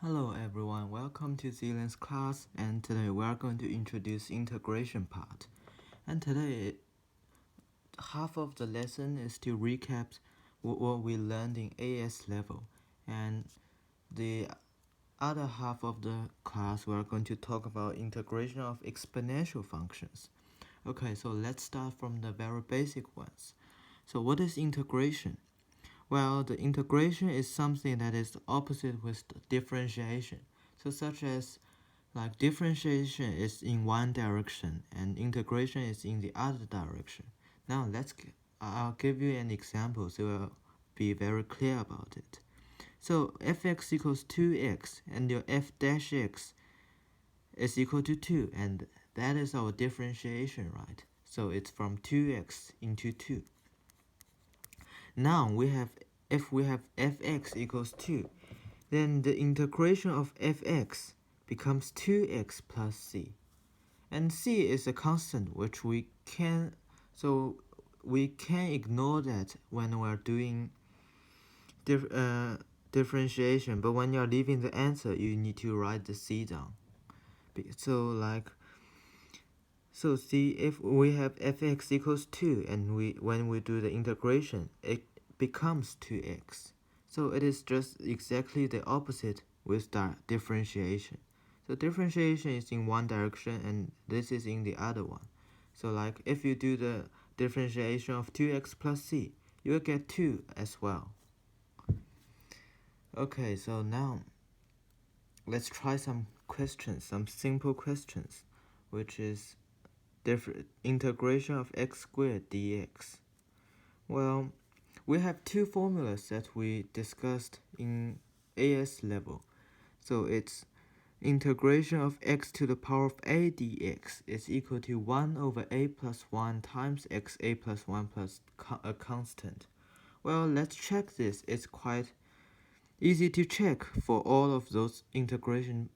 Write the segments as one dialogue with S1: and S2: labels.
S1: Hello everyone, welcome to Zelin's class, and today we are going to introduce integration part. And today half of the lesson is to recap what we learned in AS level, and the other half of the class we are going to talk about integration of exponential functions. Okay, so let's start from the very basic ones. So what is integration? Well, the integration is something that is opposite with the differentiation. So such as like differentiation is in one direction and integration is in the other direction. Now I'll give you an example so you'll be very clear about it. So fx equals 2x and your f dash x is equal to 2, and that is our differentiation, right? So it's from 2x into 2. Now if we have fx equals 2, then the integration of fx becomes 2x plus c. And c is a constant which we can ignore that when we're doing differentiation, but when you're leaving the answer you need to write the c down. So see, if we have fx equals 2 and when we do the integration it becomes 2x. So it is just exactly the opposite with the differentiation. So differentiation is in one direction and this is in the other one. So like if you do the differentiation of 2x plus c, you will get 2 as well. Okay, so now let's try some questions, some simple questions, which is integration of x squared dx. Well, we have two formulas that we discussed in AS level. So it's integration of x to the power of a dx is equal to 1 over a plus 1 times x a plus 1 plus a constant. Well, let's check this. It's quite easy to check for all of those integration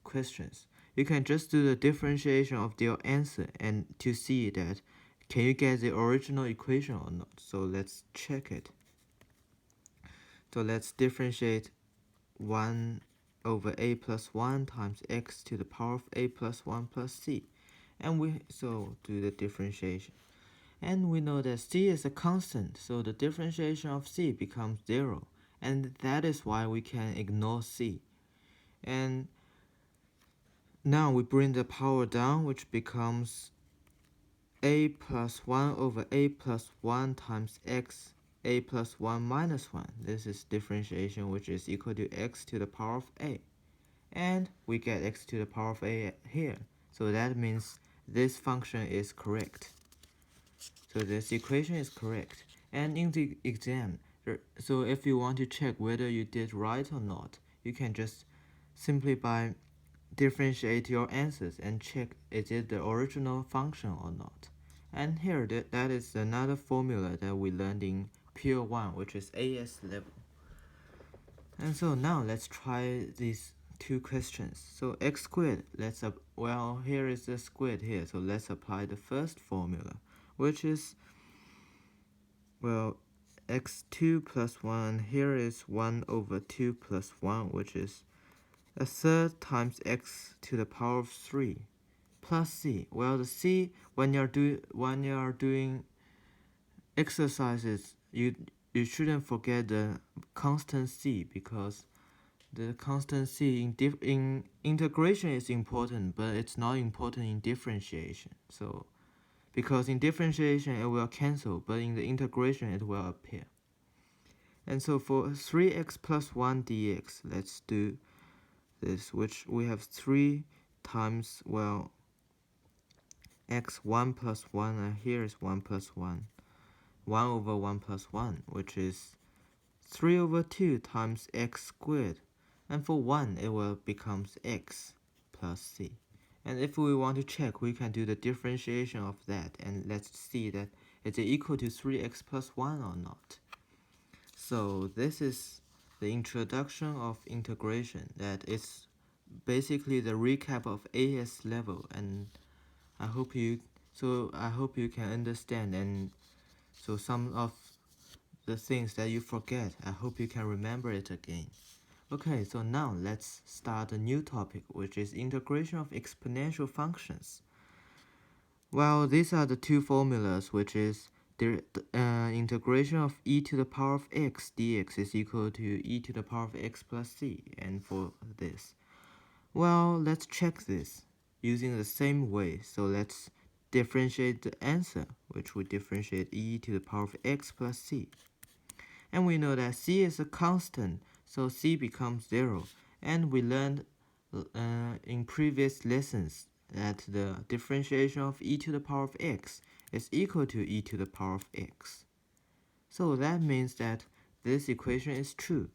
S1: questions. You can just do the differentiation of their answer and to see that can you get the original equation or not. So let's check it. So let's differentiate 1 over a plus 1 times x to the power of a plus 1 plus c. And we do the differentiation. And we know that c is a constant, so the differentiation of c becomes 0. And that is why we can ignore c. And now we bring the power down, which becomes a plus 1 over a plus 1 times x a plus 1 minus 1. This is differentiation, which is equal to x to the power of a. And we get x to the power of a here. So that means this function is correct. So this equation is correct. And in the exam, so if you want to check whether you did right or not, you can just simply by differentiate your answers and check is it the original function or not. And here that is another formula that we learned in Pure 1, which is AS level. And so now let's try these two questions. So x squared, here is the squared here, so let's apply the first formula, which is, well, x2 plus 1, here is 1 over 2 plus 1, which is a third times x to the power of 3 plus c. Well, the c, when you're doing exercises, you shouldn't forget the constant c, because the constant c in integration is important, but it's not important in differentiation. So because in differentiation it will cancel, but in the integration it will appear. And so for 3x plus 1 dx, let's do this, which we have 3 times, well, x1 plus 1, and here is 1 plus 1, 1 over 1 plus 1, which is 3 over 2 times x squared. And for 1, it will becomes x plus c. And if we want to check, we can do the differentiation of that, and let's see that it's equal to 3x plus 1 or not. So this is the introduction of integration. That is basically the recap of AS level, and I hope you can understand, and so some of the things that you forget, I hope you can remember it again. Okay, so now let's start a new topic, which is integration of exponential functions. Well, these are the two formulas, which is the integration of e to the power of x dx is equal to e to the power of x plus c. And for this, well, let's check this using the same way. So let's differentiate the answer, which we differentiate e to the power of x plus c. And we know that c is a constant, so c becomes 0. And we learned in previous lessons that the differentiation of e to the power of x is equal to e to the power of x. So that means that this equation is true,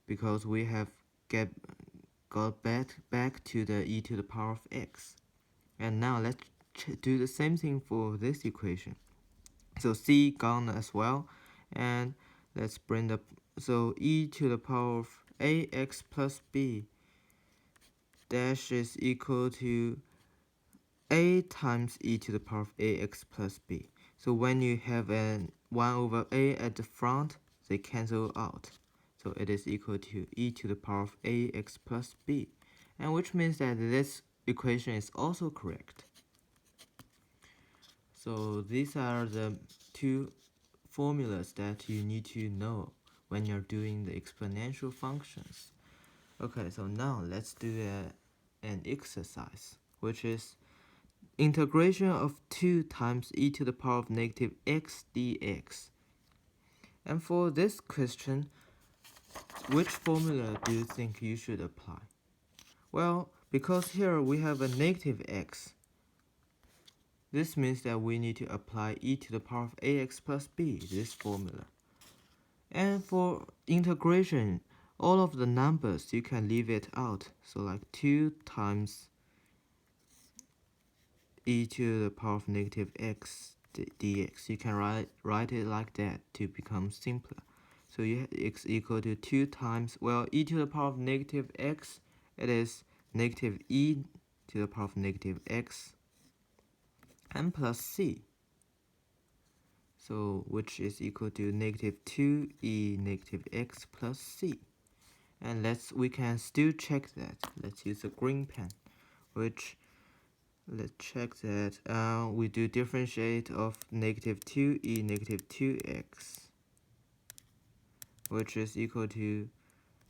S1: because we have got back to the e to the power of x. And now let's do the same thing for this equation. So c gone as well, and let's bring the so e to the power of ax plus b dash is equal to a times e to the power of ax plus b. So when you have an 1 over a at the front, they cancel out. So it is equal to e to the power of ax plus b, and which means that this equation is also correct. So these are the two formulas that you need to know when you're doing the exponential functions. Okay, so now let's do an exercise, which is integration of 2 times e to the power of negative x dx. And for this question, which formula do you think you should apply? Well, because here we have a negative x, this means that we need to apply e to the power of ax plus b, this formula. And for integration, all of the numbers you can leave it out. So like 2 times e to the power of negative x dx. You can write it like that to become simpler. So x equal to 2 times, well, e to the power of negative x, it is negative e to the power of negative x, and plus c. So which is equal to negative 2e negative x plus c. And we can still check that. Let's use a green pen, which let's check that we do differentiate of negative 2e negative 2x, which is equal to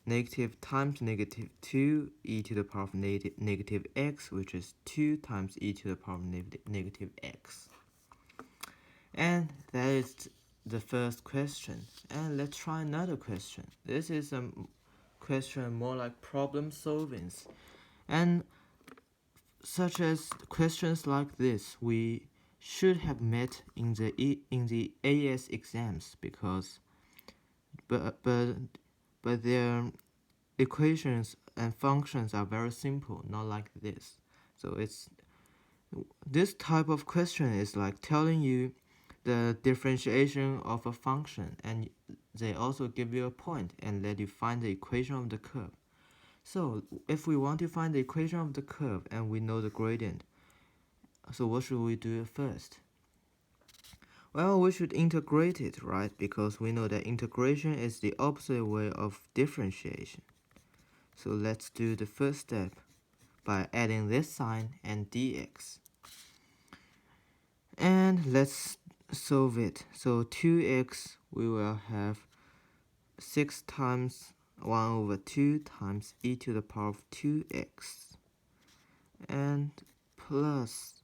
S1: negative times negative 2e to the power of negative x, which is 2 times e to the power of negative x. And that is the first question. And let's try another question. This is a question more like problem solving. And such as questions like this, we should have met in the AS exams, because but their equations and functions are very simple, not like this. So it's this type of question is like telling you the differentiation of a function, and they also give you a point and let you find the equation of the curve. So if we want to find the equation of the curve and we know the gradient, so what should we do first? Well, we should integrate it, right? Because we know that integration is the opposite way of differentiation. So let's do the first step by adding this sign and dx. And let's solve it. So 2x, we will have 6 times 1 over 2 times e to the power of 2x, and plus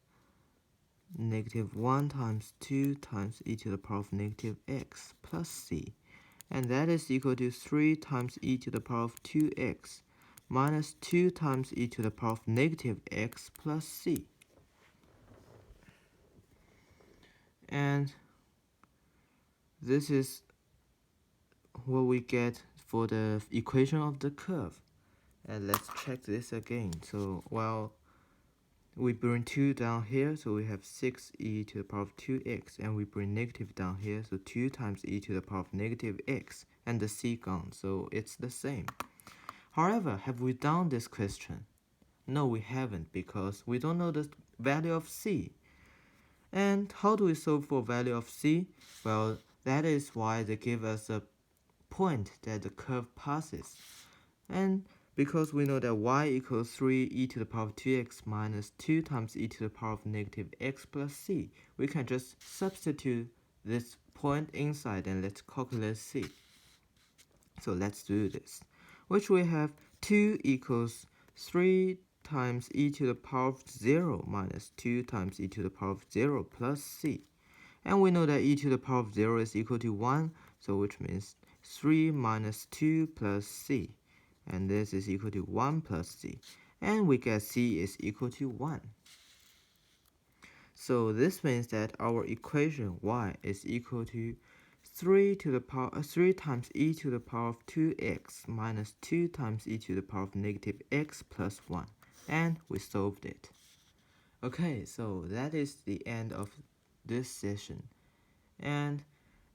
S1: negative 1 times 2 times e to the power of negative x plus c, and that is equal to 3 times e to the power of 2x minus 2 times e to the power of negative x plus c. And this is what we get for the equation of the curve. And let's check this again. So while we bring 2 down here, so we have 6e to the power of 2x, and we bring negative down here, so 2 times e to the power of negative x, and the c gone, so it's the same. However, have we done this question? No, we haven't, because we don't know the value of c. And how do we solve for value of c? Well, that is why they give us a point that the curve passes. And because we know that y equals 3 e to the power of 2x minus 2 times e to the power of negative x plus c, we can just substitute this point inside and let's calculate c. So let's do this, which we have 2 equals 3 times e to the power of 0 minus 2 times e to the power of 0 plus c. And we know that e to the power of 0 is equal to 1, so which means 3 minus 2 plus c. And this is equal to 1 plus c. And we get c is equal to 1. So this means that our equation y is equal to 3 times e to the power of 2x minus 2 times e to the power of negative x plus 1. And we solved it. Okay, so that is the end of this session. And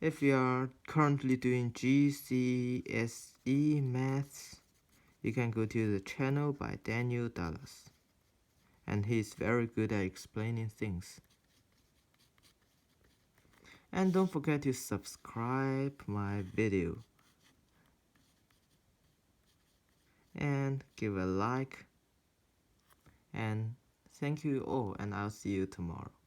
S1: if you are currently doing GCSE maths, you can go to the channel by Daniel Dallas. And he's very good at explaining things. And don't forget to subscribe my video. And give a like. And thank you all, and I'll see you tomorrow.